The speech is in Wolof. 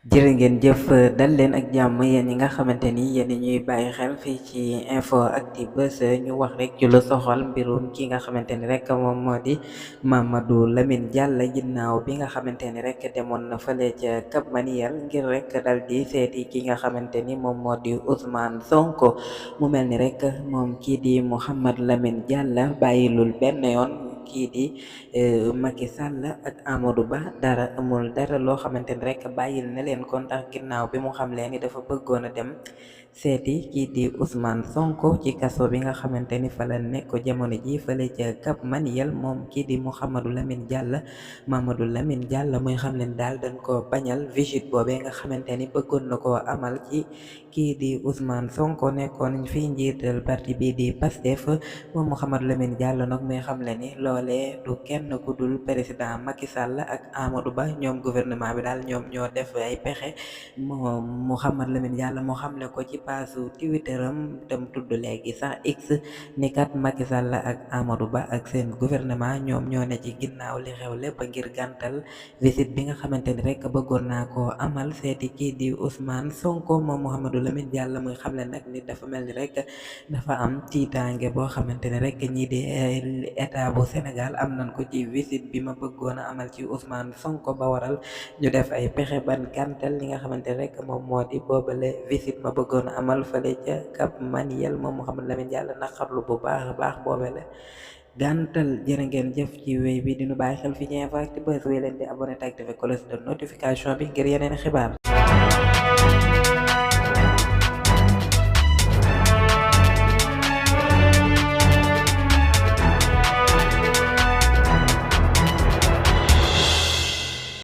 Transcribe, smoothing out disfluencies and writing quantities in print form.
jërë ngeen jëf dal leen ak jàmm yéen ñi nga xamante ni yéen ñuy bàyyi xel fii ci info actu buzz ñu wax rek ci lu soxal mbirum ki nga xamante ni rek moom moo di Mamadou Lamine Diallo ginnaaw bi nga xamante ni rek demoon na fële ca Cap Manuel ngir rek dal di seeti ki nga xamante ni moom moo di Ousmane Sonko mu mel ni rek moom kii di Mouhamed Lamine Diallo bàyyilul benn yoon kii di Macky Sall ak Amadou Ba amul dara loo xamante ni rek bàyyil na leen ko ndax ginnaaw bi mu xam leen ni dafa bëggoon a dem seeti kii di Ousmane Sonko ci kaso bi nga xamante ni fa la nekk jamono ji fële ca Cap Manuel moom kii di Mamadou Lamine Diallo muy xam leen daal dañ ko bañal visite boobee nga xamante ni bëggoon na koo amal ci kii di Ousmane Sonko nekkoon fii njiital parti bi di Pastef moom Mouhamadou Lamine Diallo nag muy xam le ni loolee du kenn ku dul président Macky Sall ak Amadou Ba ñoom gouvernement bi daal ñoom ñoo def ay pexe moom Mouhamadou Lamine Diallo moo xamle ko ci paasu Twitteram tam tudd léegi sax X ni kat Macky Sall ak Amadou Ba ak seen gouvernement ñoom ñoo ne ci ginnaaw li xew lépp ngir gàntal visite bi nga xamante ni rek bëggoon naa koo amal seeti kii di Ousmane Sonko moom Mouhamadou Lamine Diallo muy xamle nag ni dafa mel ni rek dafa am tiitaange boo xamante ne rek ñii di état bu Sénégal am nañ ko ci visite bi ma bëggoon a amal ci Ousmane Sonko ba waral ñu def ay pexe ban gàntal li nga xamante ne rek moom moo di boobale visite ma bëggoon a amal fële ca Cap Manuel moom Mouhamadou Lamine Diallo naqarlu bu baax a baax boobale gàntal. Jërë ngeen jëf ci wéy bi dinu bàyyi xel fi ñu Info Actu Buzz wéy leen di abonné te activé cloche de notification bi ngir yeneen xibaar.